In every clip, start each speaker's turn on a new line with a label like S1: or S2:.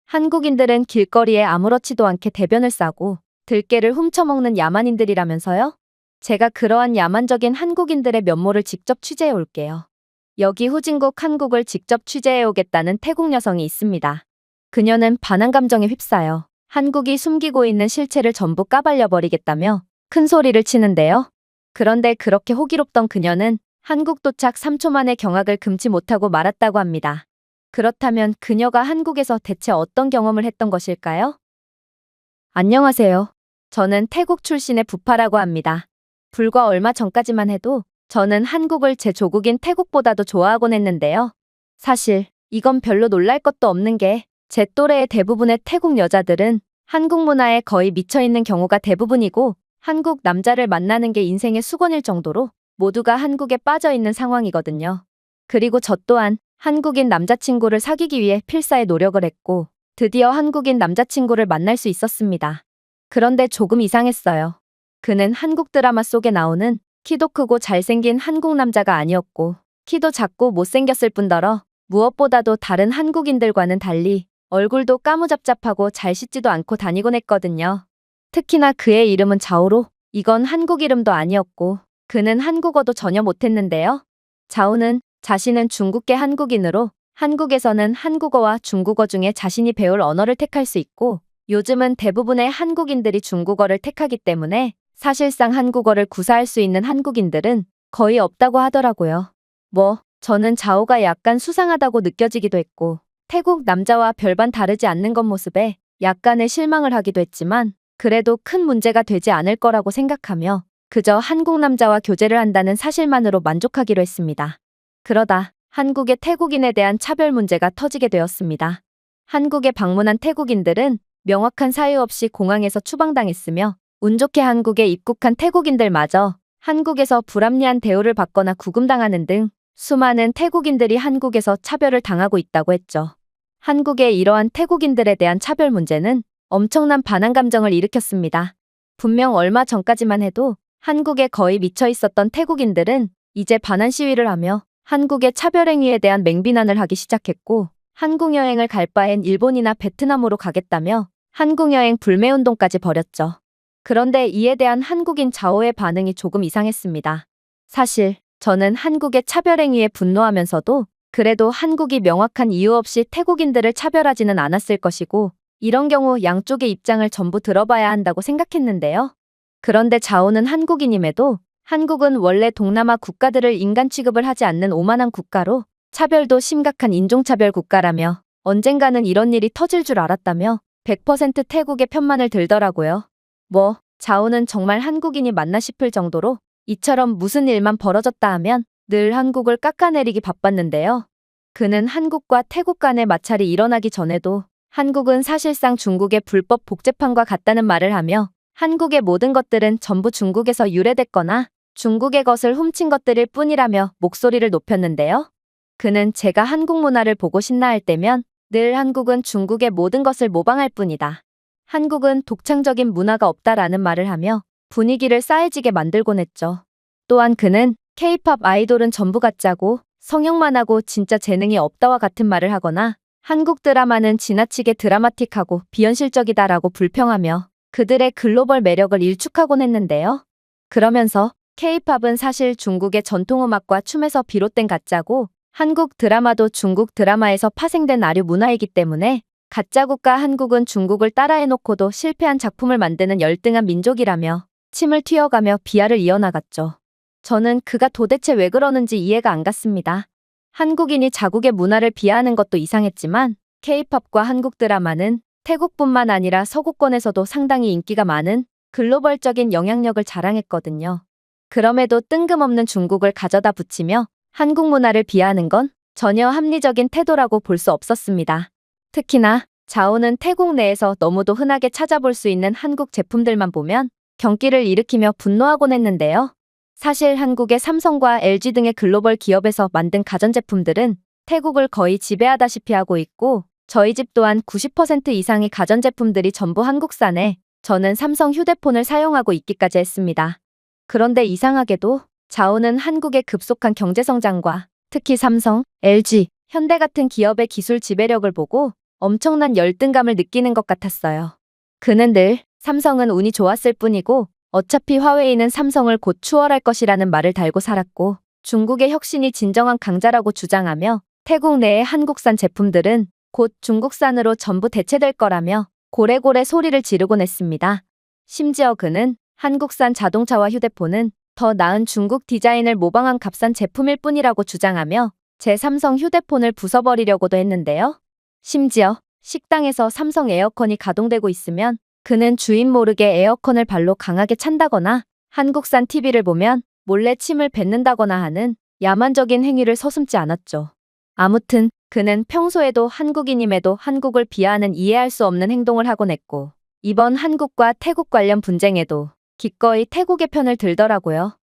S1: 한국인들은 길거리에 아무렇지도 않게 대변을 싸고 들깨를 훔쳐먹는 야만인들이라면서요? 제가 그러한 야만적인 한국인들의 면모를 직접 취재해 올게요. 여기 후진국 한국을 직접 취재해 오겠다는 태국 여성이 있습니다. 그녀는 반한 감정에 휩싸여 한국이 숨기고 있는 실체를 전부 까발려 버리겠다며 큰 소리를 치는데요. 그런데 그렇게 호기롭던 그녀는 한국 도착 3초 만에 경악을 금치 못하고 말았다고 합니다. 그렇다면 그녀가 한국에서 대체 어떤 경험을 했던 것일까요? 안녕하세요. 저는 태국 출신의 부파라고 합니다. 불과 얼마 전까지만 해도 저는 한국을 제 조국인 태국보다도 좋아하곤 했는데요. 사실 이건 별로 놀랄 것도 없는 게 제 또래의 대부분의 태국 여자들은 한국 문화에 거의 미쳐있는 경우가 대부분이고 한국 남자를 만나는 게 인생의 수건일 정도로 모두가 한국에 빠져있는 상황이거든요. 그리고 저 또한 한국인 남자친구를 사귀기 위해 필사의 노력을 했고 드디어 한국인 남자친구를 만날 수 있었습니다. 그런데 조금 이상했어요. 그는 한국 드라마 속에 나오는 키도 크고 잘생긴 한국 남자가 아니었고 키도 작고 못생겼을 뿐더러 무엇보다도 다른 한국인들과는 달리 얼굴도 까무잡잡하고 잘 씻지도 않고 다니곤 했거든요. 특히나 그의 이름은 자오로, 이건 한국 이름도 아니었고 그는 한국어도 전혀 못했는데요. 자오는 자신은 중국계 한국인으로 한국에서는 한국어와 중국어 중에 자신이 배울 언어를 택할 수 있고 요즘은 대부분의 한국인들이 중국어를 택하기 때문에 사실상 한국어를 구사할 수 있는 한국인들은 거의 없다고 하더라고요. 저는 자오가 약간 수상하다고 느껴지기도 했고 태국 남자와 별반 다르지 않는 겉모습에 약간의 실망을 하기도 했지만 그래도 큰 문제가 되지 않을 거라고 생각하며 그저 한국 남자와 교제를 한다는 사실만으로 만족하기로 했습니다. 그러다 한국의 태국인에 대한 차별 문제가 터지게 되었습니다. 한국에 방문한 태국인들은 명확한 사유 없이 공항에서 추방당했으며 운 좋게 한국에 입국한 태국인들마저 한국에서 불합리한 대우를 받거나 구금당하는 등 수많은 태국인들이 한국에서 차별을 당하고 있다고 했죠. 한국의 이러한 태국인들에 대한 차별 문제는 엄청난 반한 감정을 일으켰습니다. 분명 얼마 전까지만 해도 한국에 거의 미쳐 있었던 태국인들은 이제 반한 시위를 하며 한국의 차별행위에 대한 맹비난을 하기 시작했고 한국 여행을 갈 바엔 일본이나 베트남으로 가겠다며 한국 여행 불매운동까지 벌였죠. 그런데 이에 대한 한국인 자오의 반응이 조금 이상했습니다. 사실 저는 한국의 차별행위에 분노하면서도 그래도 한국이 명확한 이유 없이 태국인들을 차별하지는 않았을 것이고 이런 경우 양쪽의 입장을 전부 들어봐야 한다고 생각했는데요. 그런데 자오는 한국인임에도 한국은 원래 동남아 국가들을 인간 취급을 하지 않는 오만한 국가로 차별도 심각한 인종차별 국가라며 언젠가는 이런 일이 터질 줄 알았다며 100% 태국의 편만을 들더라고요. 자오는 정말 한국인이 맞나 싶을 정도로 이처럼 무슨 일만 벌어졌다 하면 늘 한국을 깎아내리기 바빴는데요. 그는 한국과 태국 간의 마찰이 일어나기 전에도 한국은 사실상 중국의 불법 복제판과 같다는 말을 하며 한국의 모든 것들은 전부 중국에서 유래됐거나 중국의 것을 훔친 것들일 뿐이라며 목소리를 높였는데요. 그는 제가 한국 문화를 보고 신나 할 때면 늘 한국은 중국의 모든 것을 모방할 뿐이다. 한국은 독창적인 문화가 없다라는 말을 하며 분위기를 싸해지게 만들곤 했죠. 또한 그는 K-팝 아이돌은 전부 가짜고 성형만 하고 진짜 재능이 없다와 같은 말을 하거나 한국 드라마는 지나치게 드라마틱하고 비현실적이다라고 불평하며 그들의 글로벌 매력을 일축하곤 했는데요. 그러면서 K-팝은 사실 중국의 전통음악과 춤에서 비롯된 가짜고 한국 드라마도 중국 드라마에서 파생된 아류 문화이기 때문에 가짜국가 한국은 중국을 따라해놓고도 실패한 작품을 만드는 열등한 민족이라며 침을 튀어가며 비하를 이어나갔죠. 저는 그가 도대체 왜 그러는지 이해가 안 갔습니다. 한국인이 자국의 문화를 비하하는 것도 이상했지만 K-팝과 한국 드라마는 태국뿐만 아니라 서구권에서도 상당히 인기가 많은 글로벌적인 영향력을 자랑했거든요. 그럼에도 뜬금없는 중국을 가져다 붙이며 한국 문화를 비하하는 건 전혀 합리적인 태도라고 볼 수 없었습니다. 특히나 자오는 태국 내에서 너무도 흔하게 찾아볼 수 있는 한국 제품들만 보면 경기를 일으키며 분노하곤 했는데요. 사실 한국의 삼성과 LG 등의 글로벌 기업에서 만든 가전제품들은 태국을 거의 지배하다시피 하고 있고 저희 집 또한 90% 이상의 가전제품들이 전부 한국산에 저는 삼성 휴대폰을 사용하고 있기까지 했습니다. 그런데 이상하게도 자오는 한국의 급속한 경제성장과 특히 삼성, LG, 현대 같은 기업의 기술 지배력을 보고 엄청난 열등감을 느끼는 것 같았어요. 그는 늘 삼성은 운이 좋았을 뿐이고 어차피 화웨이는 삼성을 곧 추월할 것이라는 말을 달고 살았고 중국의 혁신이 진정한 강자라고 주장하며 태국 내의 한국산 제품들은 곧 중국산으로 전부 대체될 거라며 고래고래 소리를 지르곤 했습니다. 심지어 그는 한국산 자동차와 휴대폰은 더 나은 중국 디자인을 모방한 값싼 제품일 뿐이라고 주장하며 제 삼성 휴대폰을 부숴버리려고도 했는데요. 심지어 식당에서 삼성 에어컨이 가동되고 있으면 그는 주인 모르게 에어컨을 발로 강하게 찬다거나 한국산 TV를 보면 몰래 침을 뱉는다거나 하는 야만적인 행위를 서슴지 않았죠. 아무튼 그는 평소에도 한국인임에도 한국을 비하하는 이해할 수 없는 행동을 하곤 했고 이번 한국과 태국 관련 분쟁에도 기꺼이 태국의 편을 들더라고요.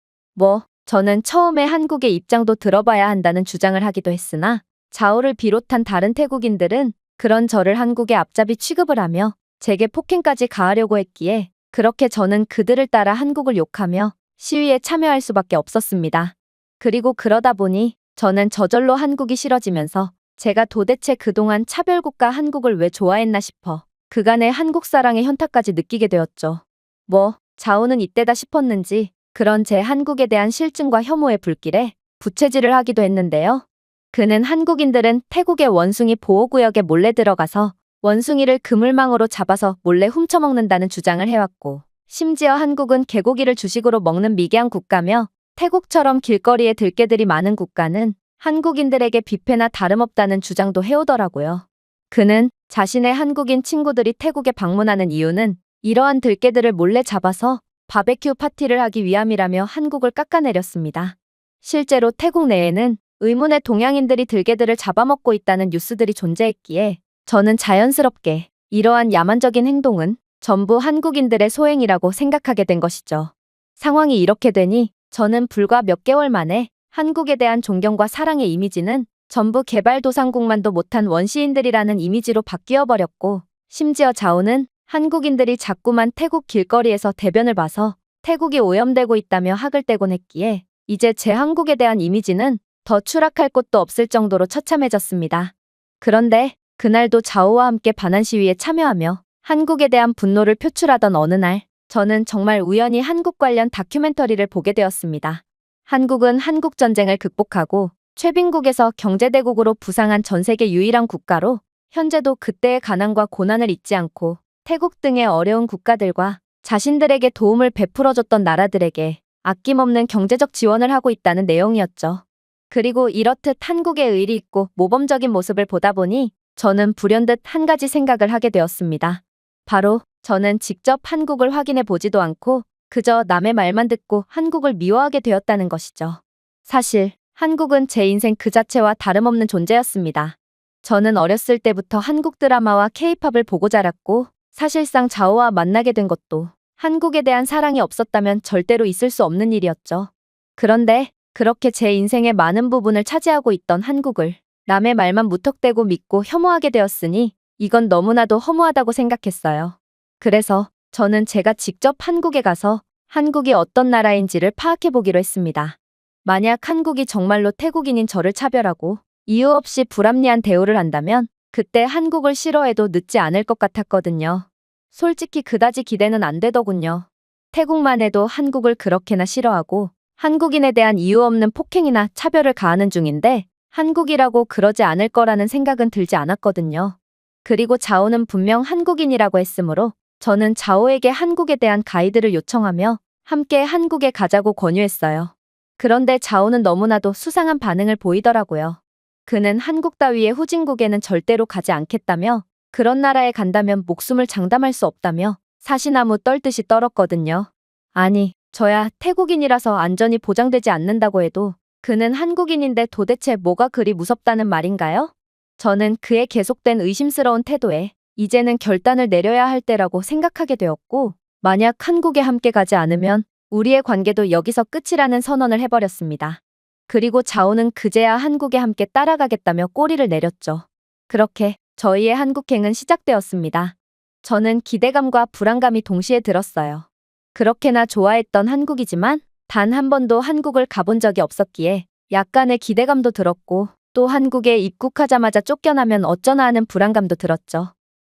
S1: 저는 처음에 한국의 입장도 들어봐야 한다는 주장을 하기도 했으나 자오를 비롯한 다른 태국인들은 그런 저를 한국의 앞잡이 취급을 하며 제게 폭행까지 가하려고 했기에 그렇게 저는 그들을 따라 한국을 욕하며 시위에 참여할 수밖에 없었습니다. 그리고 그러다 보니 저는 저절로 한국이 싫어지면서 제가 도대체 그동안 차별국가 한국을 왜 좋아했나 싶어 그간의 한국 사랑의 현타까지 느끼게 되었죠. 자오는 이때다 싶었는지 그런 제 한국에 대한 실증과 혐오의 불길에 부채질을 하기도 했는데요. 그는 한국인들은 태국의 원숭이 보호구역에 몰래 들어가서 원숭이를 그물망으로 잡아서 몰래 훔쳐먹는다는 주장을 해왔고 심지어 한국은 개고기를 주식으로 먹는 미개한 국가며 태국처럼 길거리에 들개들이 많은 국가는 한국인들에게 뷔페나 다름없다는 주장도 해오더라고요. 그는 자신의 한국인 친구들이 태국에 방문하는 이유는 이러한 들개들을 몰래 잡아서 바베큐 파티를 하기 위함이라며 한국을 깎아내렸습니다. 실제로 태국 내에는 의문의 동양인들이 들개들을 잡아먹고 있다는 뉴스들이 존재했기에 저는 자연스럽게 이러한 야만적인 행동은 전부 한국인들의 소행이라고 생각하게 된 것이죠. 상황이 이렇게 되니 저는 불과 몇 개월 만에 한국에 대한 존경과 사랑의 이미지는 전부 개발도상국만도 못한 원시인들이라는 이미지로 바뀌어버렸고 심지어 자오는 한국인들이 자꾸만 태국 길거리에서 대변을 봐서 태국이 오염되고 있다며 학을 떼곤 했기에 이제 제 한국에 대한 이미지는 더 추락할 곳도 없을 정도로 처참해졌습니다. 그런데 그날도 자오와 함께 반환 시위에 참여하며 한국에 대한 분노를 표출하던 어느 날 저는 정말 우연히 한국 관련 다큐멘터리를 보게 되었습니다. 한국은 한국전쟁을 극복하고 최빈국에서 경제대국으로 부상한 전 세계 유일한 국가로 현재도 그때의 가난과 고난을 잊지 않고 태국 등의 어려운 국가들과 자신들에게 도움을 베풀어줬던 나라들에게 아낌없는 경제적 지원을 하고 있다는 내용이었죠. 그리고 이렇듯 한국의 의리 있고 모범적인 모습을 보다 보니 저는 불현듯 한 가지 생각을 하게 되었습니다. 바로 저는 직접 한국을 확인해 보지도 않고 그저 남의 말만 듣고 한국을 미워하게 되었다는 것이죠. 사실 한국은 제 인생 그 자체와 다름없는 존재였습니다. 저는 어렸을 때부터 한국 드라마와 케이팝을 보고 자랐고 사실상 자오와 만나게 된 것도 한국에 대한 사랑이 없었다면 절대로 있을 수 없는 일이었죠. 그런데 그렇게 제 인생의 많은 부분을 차지하고 있던 한국을 남의 말만 무턱대고 믿고 혐오하게 되었으니 이건 너무나도 허무하다고 생각했어요. 그래서 저는 제가 직접 한국에 가서 한국이 어떤 나라인지를 파악해 보기로 했습니다. 만약 한국이 정말로 태국인인 저를 차별하고 이유 없이 불합리한 대우를 한다면 그때 한국을 싫어해도 늦지 않을 것 같았거든요. 솔직히 그다지 기대는 안 되더군요. 태국만 해도 한국을 그렇게나 싫어하고 한국인에 대한 이유 없는 폭행이나 차별을 가하는 중인데 한국이라고 그러지 않을 거라는 생각은 들지 않았거든요. 그리고 자오는 분명 한국인이라고 했으므로 저는 자오에게 한국에 대한 가이드를 요청하며 함께 한국에 가자고 권유했어요. 그런데 자오는 너무나도 수상한 반응을 보이더라고요. 그는 한국 따위의 후진국에는 절대로 가지 않겠다며 그런 나라에 간다면 목숨을 장담할 수 없다며 사시나무 떨듯이 떨었거든요. 아니, 저야 태국인이라서 안전이 보장되지 않는다고 해도 그는 한국인인데 도대체 뭐가 그리 무섭다는 말인가요? 저는 그의 계속된 의심스러운 태도에 이제는 결단을 내려야 할 때라고 생각하게 되었고 만약 한국에 함께 가지 않으면 우리의 관계도 여기서 끝이라는 선언을 해버렸습니다. 그리고 자오는 그제야 한국에 함께 따라가겠다며 꼬리를 내렸죠. 그렇게 저희의 한국행은 시작되었습니다. 저는 기대감과 불안감이 동시에 들었어요. 그렇게나 좋아했던 한국이지만 단 한 번도 한국을 가본 적이 없었기에 약간의 기대감도 들었고 또 한국에 입국하자마자 쫓겨나면 어쩌나 하는 불안감도 들었죠.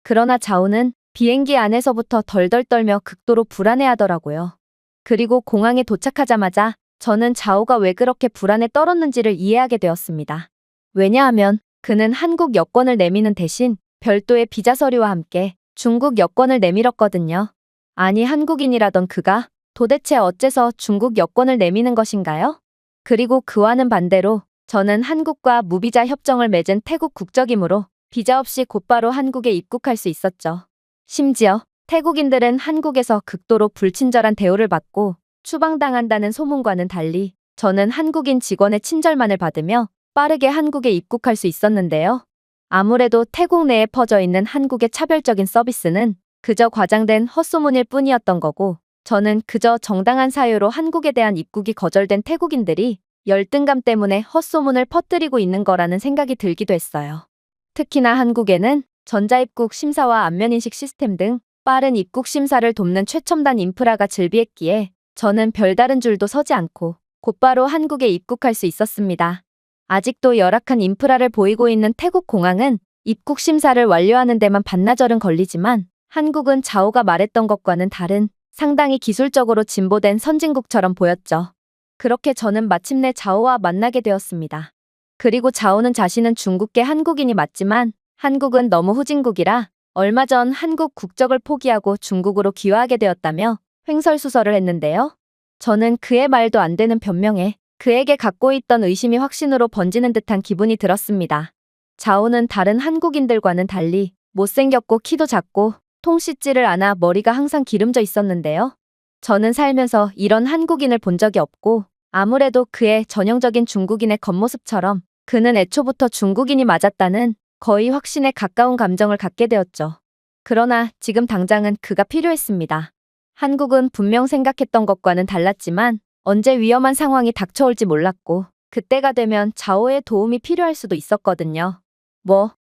S1: 그러나 자우는 비행기 안에서부터 덜덜 떨며 극도로 불안해하더라고요. 그리고 공항에 도착하자마자 저는 자우가 왜 그렇게 불안에 떨었는지를 이해하게 되었습니다. 왜냐하면 그는 한국 여권을 내미는 대신 별도의 비자 서류와 함께 중국 여권을 내밀었거든요. 아니 한국인이라던 그가 도대체 어째서 중국 여권을 내미는 것인가요? 그리고 그와는 반대로 저는 한국과 무비자 협정을 맺은 태국 국적이므로 비자 없이 곧바로 한국에 입국할 수 있었죠. 심지어 태국인들은 한국에서 극도로 불친절한 대우를 받고 추방당한다는 소문과는 달리 저는 한국인 직원의 친절만을 받으며 빠르게 한국에 입국할 수 있었는데요. 아무래도 태국 내에 퍼져 있는 한국의 차별적인 서비스는 그저 과장된 헛소문일 뿐이었던 거고 저는 그저 정당한 사유로 한국에 대한 입국이 거절된 태국인들이 열등감 때문에 헛소문을 퍼뜨리고 있는 거라는 생각이 들기도 했어요. 특히나 한국에는 전자입국 심사와 안면인식 시스템 등 빠른 입국 심사를 돕는 최첨단 인프라가 즐비했기에 저는 별다른 줄도 서지 않고 곧바로 한국에 입국할 수 있었습니다. 아직도 열악한 인프라를 보이고 있는 태국 공항은 입국 심사를 완료하는 데만 반나절은 걸리지만 한국은 자오가 말했던 것과는 다른 상당히 기술적으로 진보된 선진국처럼 보였죠. 그렇게 저는 마침내 자오와 만나게 되었습니다. 그리고 자오는 자신은 중국계 한국인이 맞지만 한국은 너무 후진국이라 얼마 전 한국 국적을 포기하고 중국으로 귀화하게 되었다며 횡설수설을 했는데요. 저는 그의 말도 안 되는 변명에 그에게 갖고 있던 의심이 확신으로 번지는 듯한 기분이 들었습니다. 자오는 다른 한국인들과는 달리 못생겼고 키도 작고 통 씻지를 않아 머리가 항상 기름져 있었는데요. 저는 살면서 이런 한국인을 본 적이 없고 아무래도 그의 전형적인 중국인의 겉모습처럼 그는 애초부터 중국인이 맞았다는 거의 확신에 가까운 감정을 갖게 되었죠. 그러나 지금 당장은 그가 필요했습니다. 한국은 분명 생각했던 것과는 달랐지만 언제 위험한 상황이 닥쳐올지 몰랐고 그때가 되면 자오의 도움이 필요할 수도 있었거든요.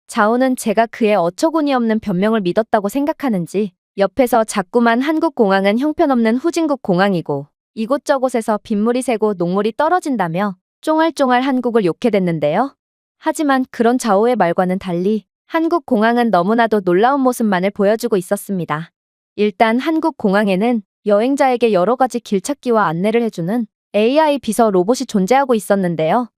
S1: 자오는 제가 그의 어처구니 없는 변명을 믿었다고 생각하는지 옆에서 자꾸만 한국 공항은 형편없는 후진국 공항이고 이곳저곳에서 빗물이 새고 녹물이 떨어진다며 쫑알쫑알 한국을 욕해댔는데요. 하지만 그런 자오의 말과는 달리 한국 공항은 너무나도 놀라운 모습만을 보여주고 있었습니다. 일단 한국 공항에는 여행자에게 여러 가지 길찾기와 안내를 해주는 AI 비서 로봇이 존재하고 있었는데요.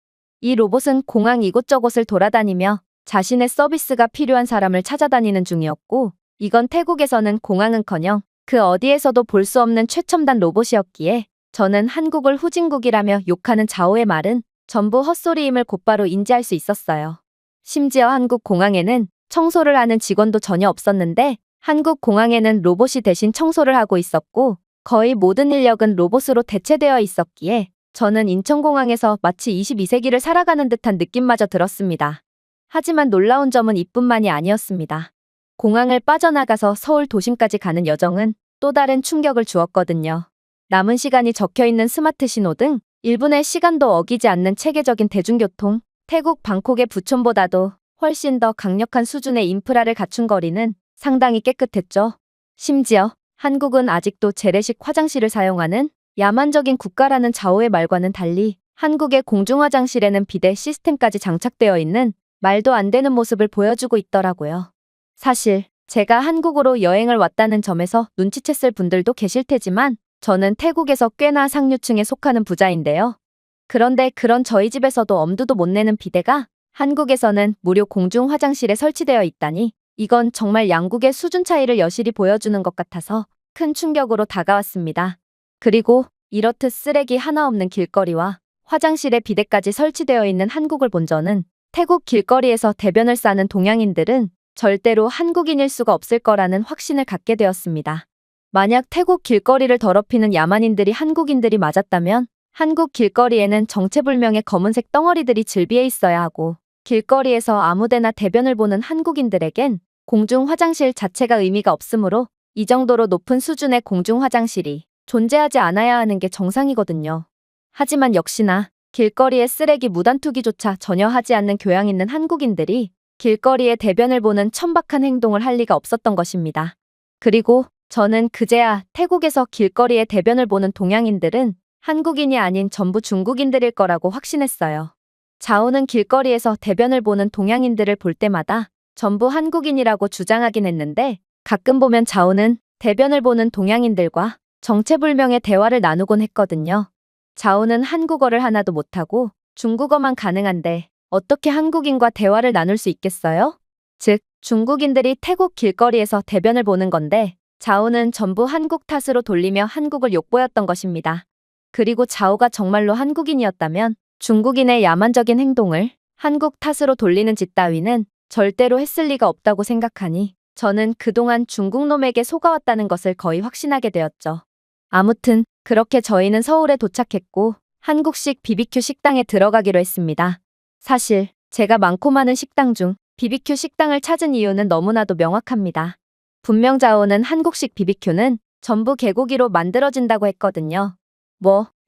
S1: 이 로봇은 공항 이곳저곳을 돌아다니며 자신의 서비스가 필요한 사람을 찾아다니는 중이었고 이건 태국에서는 공항은커녕 그 어디에서도 볼 수 없는 최첨단 로봇이었기에 저는 한국을 후진국이라며 욕하는 자오의 말은 전부 헛소리임을 곧바로 인지할 수 있었어요. 심지어 한국 공항에는 청소를 하는 직원도 전혀 없었는데 한국 공항에는 로봇이 대신 청소를 하고 있었고 거의 모든 인력은 로봇으로 대체되어 있었기에 저는 인천공항에서 마치 22세기를 살아가는 듯한 느낌마저 들었습니다. 하지만 놀라운 점은 이뿐만이 아니었습니다. 공항을 빠져나가서 서울 도심까지 가는 여정은 또 다른 충격을 주었거든요. 남은 시간이 적혀있는 스마트 신호 등 1분의 시간도 어기지 않는 체계적인 대중교통, 태국 방콕의 부촌보다도 훨씬 더 강력한 수준의 인프라를 갖춘 거리는 상당히 깨끗했죠. 심지어 한국은 아직도 재래식 화장실을 사용하는 야만적인 국가라는 자오의 말과는 달리 한국의 공중화장실에는 비대 시스템까지 장착되어 있는 말도 안 되는 모습을 보여주고 있더라고요. 사실 제가 한국으로 여행을 왔다는 점에서 눈치챘을 분들도 계실 테지만 저는 태국에서 꽤나 상류층에 속하는 부자인데요. 그런데 그런 저희 집에서도 엄두도 못 내는 비데가 한국에서는 무료 공중 화장실에 설치되어 있다니 이건 정말 양국의 수준 차이를 여실히 보여주는 것 같아서 큰 충격으로 다가왔습니다. 그리고 이렇듯 쓰레기 하나 없는 길거리와 화장실에 비데까지 설치되어 있는 한국을 본 저는 태국 길거리에서 대변을 싸는 동양인들은 절대로 한국인일 수가 없을 거라는 확신을 갖게 되었습니다. 만약 태국 길거리를 더럽히는 야만인들이 한국인들이 맞았다면 한국 길거리에는 정체불명의 검은색 덩어리들이 즐비해 있어야 하고 길거리에서 아무데나 대변을 보는 한국인들에겐 공중 화장실 자체가 의미가 없으므로 이 정도로 높은 수준의 공중 화장실이 존재하지 않아야 하는 게 정상이거든요. 하지만 역시나 길거리에 쓰레기 무단 투기조차 전혀 하지 않는 교양 있는 한국인들이 길거리에 대변을 보는 천박한 행동을 할 리가 없었던 것입니다. 그리고 저는 그제야 태국에서 길거리에 대변을 보는 동양인들은 한국인이 아닌 전부 중국인들일 거라고 확신했어요. 자오는 길거리에서 대변을 보는 동양인들을 볼 때마다 전부 한국인이라고 주장하긴 했는데 가끔 보면 자오는 대변을 보는 동양인들과 정체불명의 대화를 나누곤 했거든요. 자오는 한국어를 하나도 못하고 중국어만 가능한데 어떻게 한국인과 대화를 나눌 수 있겠어요? 즉, 중국인들이 태국 길거리에서 대변을 보는 건데 자오는 전부 한국 탓으로 돌리며 한국을 욕보였던 것입니다. 그리고 자오가 정말로 한국인이었다면 중국인의 야만적인 행동을 한국 탓으로 돌리는 짓 따위는 절대로 했을 리가 없다고 생각하니 저는 그동안 중국놈에게 속아왔다는 것을 거의 확신하게 되었죠. 아무튼 그렇게 저희는 서울에 도착했고 한국식 BBQ 식당에 들어가기로 했습니다. 사실 제가 많고 많은 식당 중 BBQ 식당을 찾은 이유는 너무나도 명확합니다. 분명 자오는 한국식 BBQ는 전부 개고기로 만들어진다고 했거든요.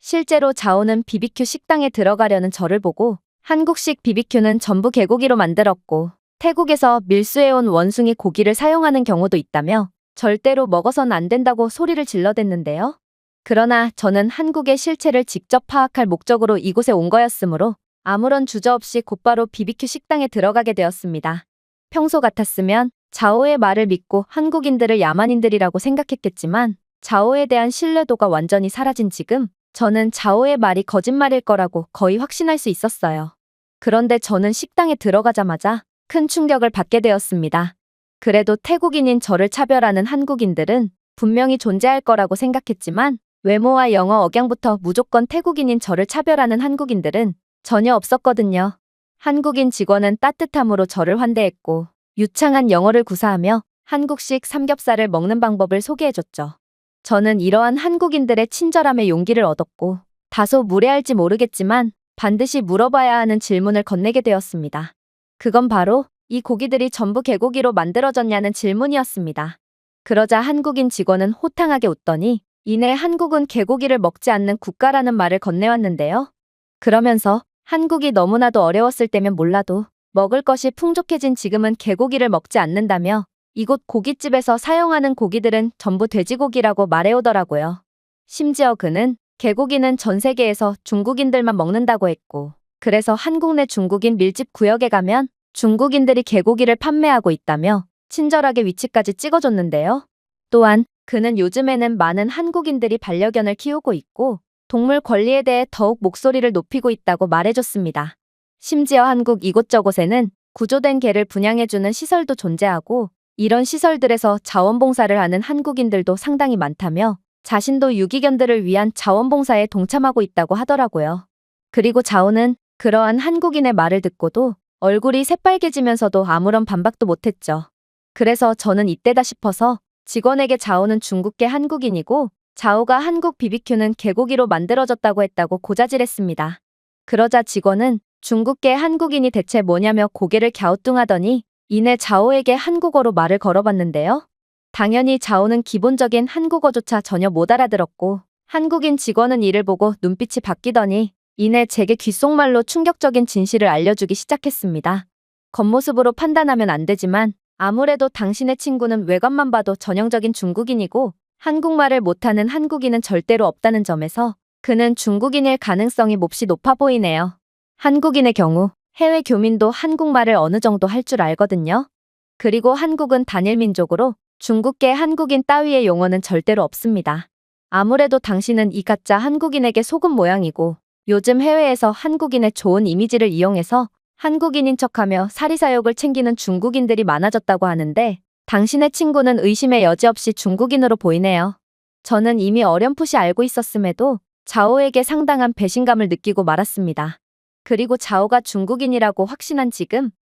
S1: 실제로 자오는 BBQ 식당에 들어가려는 저를 보고 한국식 BBQ는 전부 개고기로 만들었고 태국에서 밀수해온 원숭이 고기를 사용하는 경우도 있다며 절대로 먹어선 안 된다고 소리를 질러댔는데요. 그러나 저는 한국의 실체를 직접 파악할 목적으로 이곳에 온 거였으므로 아무런 주저없이 곧바로 BBQ 식당에 들어가게 되었습니다. 평소 같았으면 자오의 말을 믿고 한국인들을 야만인들이라고 생각했겠지만 자오에 대한 신뢰도가 완전히 사라진 지금 저는 자오의 말이 거짓말일 거라고 거의 확신할 수 있었어요. 그런데 저는 식당에 들어가자마자 큰 충격을 받게 되었습니다. 그래도 태국인인 저를 차별하는 한국인들은 분명히 존재할 거라고 생각했지만 외모와 영어 억양부터 무조건 태국인인 저를 차별하는 한국인들은 전혀 없었거든요. 한국인 직원은 따뜻함으로 저를 환대했고 유창한 영어를 구사하며 한국식 삼겹살을 먹는 방법을 소개해줬죠. 저는 이러한 한국인들의 친절함에 용기를 얻었고 다소 무례할지 모르겠지만 반드시 물어봐야 하는 질문을 건네게 되었습니다. 그건 바로 이 고기들이 전부 개고기로 만들어졌냐는 질문이었습니다. 그러자 한국인 직원은 호탕하게 웃더니 이내 한국은 개고기를 먹지 않는 국가라는 말을 건네왔는데요. 그러면서 한국이 너무나도 어려웠을 때면 몰라도 먹을 것이 풍족해진 지금은 개고기를 먹지 않는다며 이곳 고깃집에서 사용하는 고기들은 전부 돼지고기라고 말해오더라고요. 심지어 그는 개고기는 전 세계에서 중국인들만 먹는다고 했고 그래서 한국 내 중국인 밀집 구역에 가면 중국인들이 개고기를 판매하고 있다며 친절하게 위치까지 찍어줬는데요. 또한 그는 요즘에는 많은 한국인들이 반려견을 키우고 있고 동물 권리에 대해 더욱 목소리를 높이고 있다고 말해줬습니다. 심지어 한국 이곳저곳에는 구조된 개를 분양해주는 시설도 존재하고 이런 시설들에서 자원봉사를 하는 한국인들도 상당히 많다며 자신도 유기견들을 위한 자원봉사에 동참하고 있다고 하더라고요. 그리고 자오는 그러한 한국인의 말을 듣고도 얼굴이 새빨개지면서도 아무런 반박도 못했죠. 그래서 저는 이때다 싶어서 직원에게 자오는 중국계 한국인이고 자오가 한국 BBQ는 개고기로 만들어졌다고 했다고 고자질했습니다. 그러자 직원은 중국계 한국인이 대체 뭐냐며 고개를 갸우뚱하더니 이내 자오에게 한국어로 말을 걸어봤는데요. 당연히 자오는 기본적인 한국어조차 전혀 못 알아들었고 한국인 직원은 이를 보고 눈빛이 바뀌더니 이내 제게 귓속말로 충격적인 진실을 알려주기 시작했습니다. 겉모습으로 판단하면 안 되지만 아무래도 당신의 친구는 외관만 봐도 전형적인 중국인이고 한국말을 못하는 한국인은 절대로 없다는 점에서 그는 중국인일 가능성이 몹시 높아 보이네요. 한국인의 경우 해외 교민도 한국말을 어느 정도 할 줄 알거든요. 그리고 한국은 단일 민족으로 중국계 한국인 따위의 용어는 절대로 없습니다. 아무래도 당신은 이 가짜 한국인에게 속은 모양이고 요즘 해외에서 한국인의 좋은 이미지를 이용해서 한국인인 척하며 사리사욕을 챙기는 중국인들이 많아졌다고 하는데 당신의 친구는 의심의 여지 없이 중국인으로 보이네요. 저는 이미 어렴풋이 알고 있었음에도 자오에게 상당한 배신감을 느끼고 말았습니다. 그리고 자오가 중국인이라고 확신한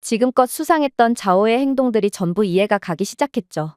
S1: 지금껏 수상했던 자오의 행동들이 전부 이해가 가기 시작했죠.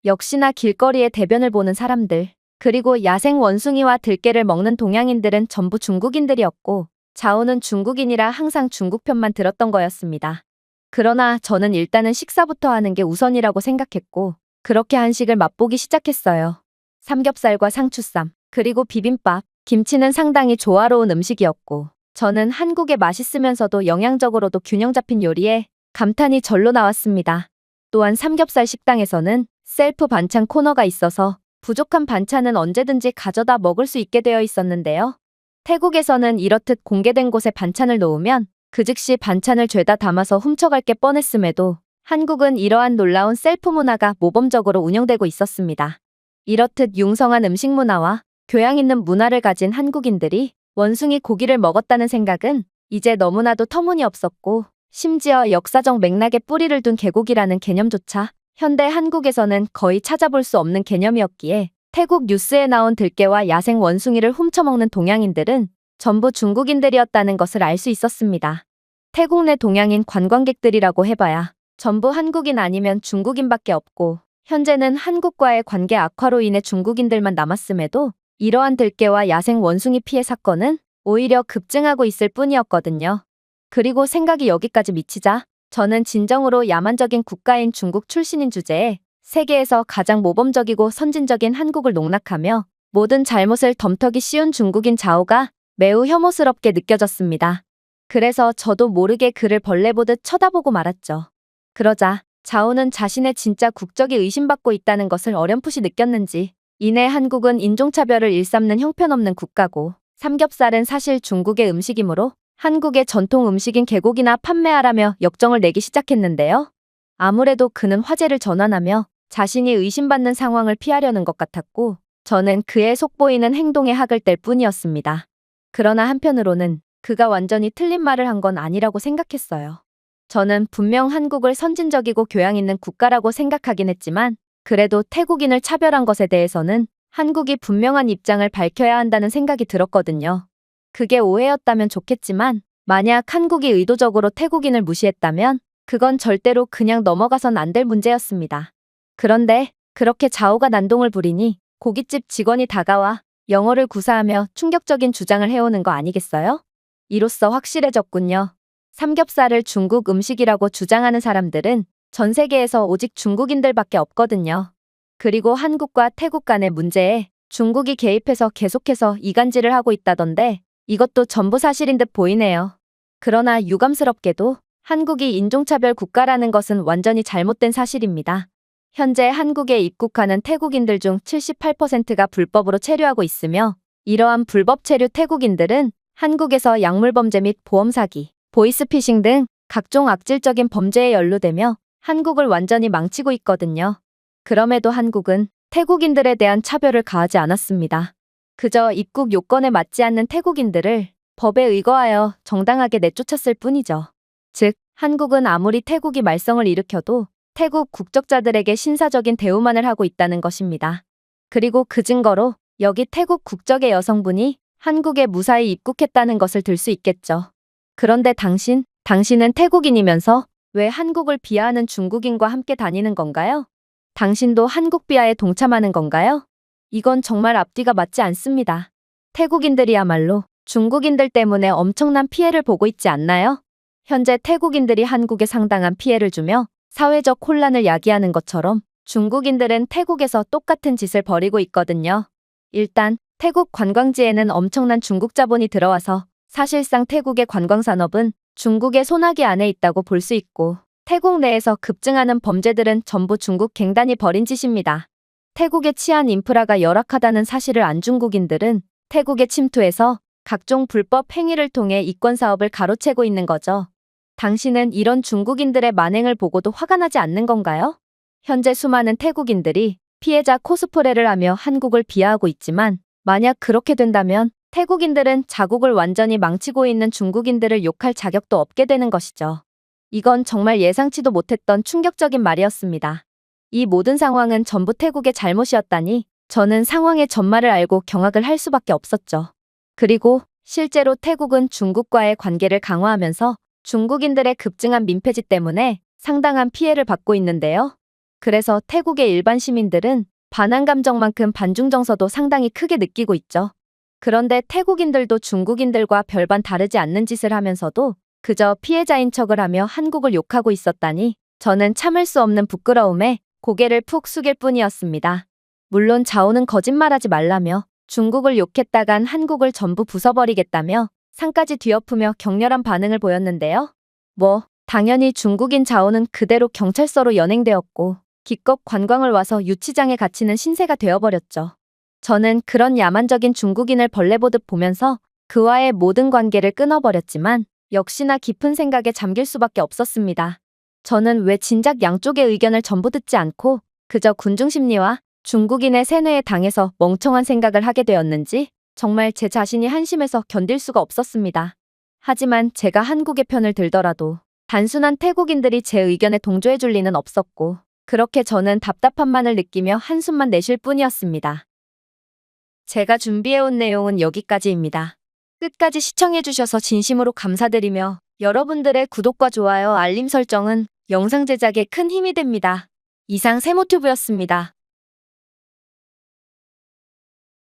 S1: 역시나 길거리에 대변을 보는 사람들, 그리고 야생 원숭이와 들깨를 먹는 동양인들은 전부 중국인들이었고 자오는 중국인이라 항상 중국 편만 들었던 거였습니다. 그러나 저는 일단은 식사부터 하는 게 우선이라고 생각했고 그렇게 한식을 맛보기 시작했어요. 삼겹살과 상추쌈, 그리고 비빔밥, 김치는 상당히 조화로운 음식이었고 저는 한국의 맛있으면서도 영양적으로도 균형 잡힌 요리에 감탄이 절로 나왔습니다. 또한 삼겹살 식당에서는 셀프 반찬 코너가 있어서 부족한 반찬은 언제든지 가져다 먹을 수 있게 되어 있었는데요. 태국에서는 이렇듯 공개된 곳에 반찬을 놓으면 그 즉시 반찬을 죄다 담아서 훔쳐갈 게 뻔했음에도 한국은 이러한 놀라운 셀프 문화가 모범적으로 운영되고 있었습니다. 이렇듯 융성한 음식 문화와 교양 있는 문화를 가진 한국인들이 원숭이 고기를 먹었다는 생각은 이제 너무나도 터무니없었고, 심지어 역사적 맥락에 뿌리를 둔 개고기라는 개념조차 현대 한국에서는 거의 찾아볼 수 없는 개념이었기에 태국 뉴스에 나온 들깨와 야생 원숭이를 훔쳐먹는 동양인들은 전부 중국인들이었다는 것을 알 수 있었습니다. 태국 내 동양인 관광객들이라고 해봐야 전부 한국인 아니면 중국인밖에 없고, 현재는 한국과의 관계 악화로 인해 중국인들만 남았음에도 이러한 들깨와 야생 원숭이 피해 사건은 오히려 급증하고 있을 뿐이었거든요. 그리고 생각이 여기까지 미치자 저는 진정으로 야만적인 국가인 중국 출신인 주제에 세계에서 가장 모범적이고 선진적인 한국을 농락하며 모든 잘못을 덤터기 씌운 중국인 자오가 매우 혐오스럽게 느껴졌습니다. 그래서 저도 모르게 그를 벌레 보듯 쳐다보고 말았죠. 그러자 자오는 자신의 진짜 국적이 의심받고 있다는 것을 어렴풋이 느꼈는지 이내 한국은 인종차별을 일삼는 형편없는 국가고, 삼겹살은 사실 중국의 음식이므로 한국의 전통 음식인 개고기나 판매하라며 역정을 내기 시작했는데요. 아무래도 그는 화제를 전환하며 자신이 의심받는 상황을 피하려는 것 같았고, 저는 그의 속보이는 행동에 학을 뗄 뿐이었습니다. 그러나 한편으로는 그가 완전히 틀린 말을 한 건 아니라고 생각했어요. 저는 분명 한국을 선진적이고 교양 있는 국가라고 생각하긴 했지만, 그래도 태국인을 차별한 것에 대해서는 한국이 분명한 입장을 밝혀야 한다는 생각이 들었거든요. 그게 오해였다면 좋겠지만, 만약 한국이 의도적으로 태국인을 무시했다면 그건 절대로 그냥 넘어가선 안 될 문제였습니다. 그런데 그렇게 자오가 난동을 부리니 고깃집 직원이 다가와 영어를 구사하며 충격적인 주장을 해오는 거 아니겠어요? 이로써 확실해졌군요. 삼겹살을 중국 음식이라고 주장하는 사람들은 전 세계에서 오직 중국인들밖에 없거든요. 그리고 한국과 태국 간의 문제에 중국이 개입해서 계속해서 이간질을 하고 있다던데 이것도 전부 사실인 듯 보이네요. 그러나 유감스럽게도 한국이 인종차별 국가라는 것은 완전히 잘못된 사실입니다. 현재 한국에 입국하는 태국인들 중 78%가 불법으로 체류하고 있으며, 이러한 불법 체류 태국인들은 한국에서 약물범죄 및 보험사기, 보이스피싱 등 각종 악질적인 범죄에 연루되며 한국을 완전히 망치고 있거든요. 그럼에도 한국은 태국인들에 대한 차별을 가하지 않았습니다. 그저 입국 요건에 맞지 않는 태국인들을 법에 의거하여 정당하게 내쫓았을 뿐이죠. 즉, 한국은 아무리 태국이 말썽을 일으켜도 태국 국적자들에게 신사적인 대우만을 하고 있다는 것입니다. 그리고 그 증거로 여기 태국 국적의 여성분이 한국에 무사히 입국했다는 것을 들 수 있겠죠. 그런데 당신은 태국인이면서 왜 한국을 비하하는 중국인과 함께 다니는 건가요? 당신도 한국 비하에 동참하는 건가요? 이건 정말 앞뒤가 맞지 않습니다. 태국인들이야말로 중국인들 때문에 엄청난 피해를 보고 있지 않나요? 현재 태국인들이 한국에 상당한 피해를 주며 사회적 혼란을 야기하는 것처럼 중국인들은 태국에서 똑같은 짓을 벌이고 있거든요. 일단 태국 관광지에는 엄청난 중국 자본이 들어와서 사실상 태국의 관광산업은 중국의 손아귀 안에 있다고 볼 수 있고, 태국 내에서 급증하는 범죄들은 전부 중국 갱단이 벌인 짓입니다. 태국의 치안 인프라가 열악하다는 사실을 안 중국인들은 태국에 침투해서 각종 불법 행위를 통해 이권 사업을 가로채고 있는 거죠. 당신은 이런 중국인들의 만행을 보고도 화가 나지 않는 건가요? 현재 수많은 태국인들이 피해자 코스프레를 하며 한국을 비하하고 있지만, 만약 그렇게 된다면 태국인들은 자국을 완전히 망치고 있는 중국인들을 욕할 자격도 없게 되는 것이죠. 이건 정말 예상치도 못했던 충격적인 말이었습니다. 이 모든 상황은 전부 태국의 잘못이었다니 저는 상황의 전말을 알고 경악을 할 수밖에 없었죠. 그리고 실제로 태국은 중국과의 관계를 강화하면서 중국인들의 급증한 민폐지 때문에 상당한 피해를 받고 있는데요. 그래서 태국의 일반 시민들은 반한 감정만큼 반중 정서도 상당히 크게 느끼고 있죠. 그런데 태국인들도 중국인들과 별반 다르지 않는 짓을 하면서도 그저 피해자인 척을 하며 한국을 욕하고 있었다니 저는 참을 수 없는 부끄러움에 고개를 푹 숙일 뿐이었습니다. 물론 자오는 거짓말하지 말라며 중국을 욕했다간 한국을 전부 부숴버리겠다며 상까지 뒤엎으며 격렬한 반응을 보였는데요. 당연히 중국인 자오는 그대로 경찰서로 연행되었고 기껏 관광을 와서 유치장에 갇히는 신세가 되어버렸죠. 저는 그런 야만적인 중국인을 벌레 보듯 보면서 그와의 모든 관계를 끊어버렸지만 역시나 깊은 생각에 잠길 수밖에 없었습니다. 저는 왜 진작 양쪽의 의견을 전부 듣지 않고 그저 군중 심리와 중국인의 세뇌에 당해서 멍청한 생각을 하게 되었는지 정말 제 자신이 한심해서 견딜 수가 없었습니다. 하지만 제가 한국의 편을 들더라도 단순한 태국인들이 제 의견에 동조해 줄 리는 없었고 그렇게 저는 답답함만을 느끼며 한숨만 내쉴 뿐이었습니다. 제가 준비해온 내용은 여기까지입니다. 끝까지 시청해주셔서 진심으로 감사드리며 여러분들의 구독과 좋아요, 알림 설정은 영상 제작에 큰 힘이 됩니다. 이상 세모튜브였습니다.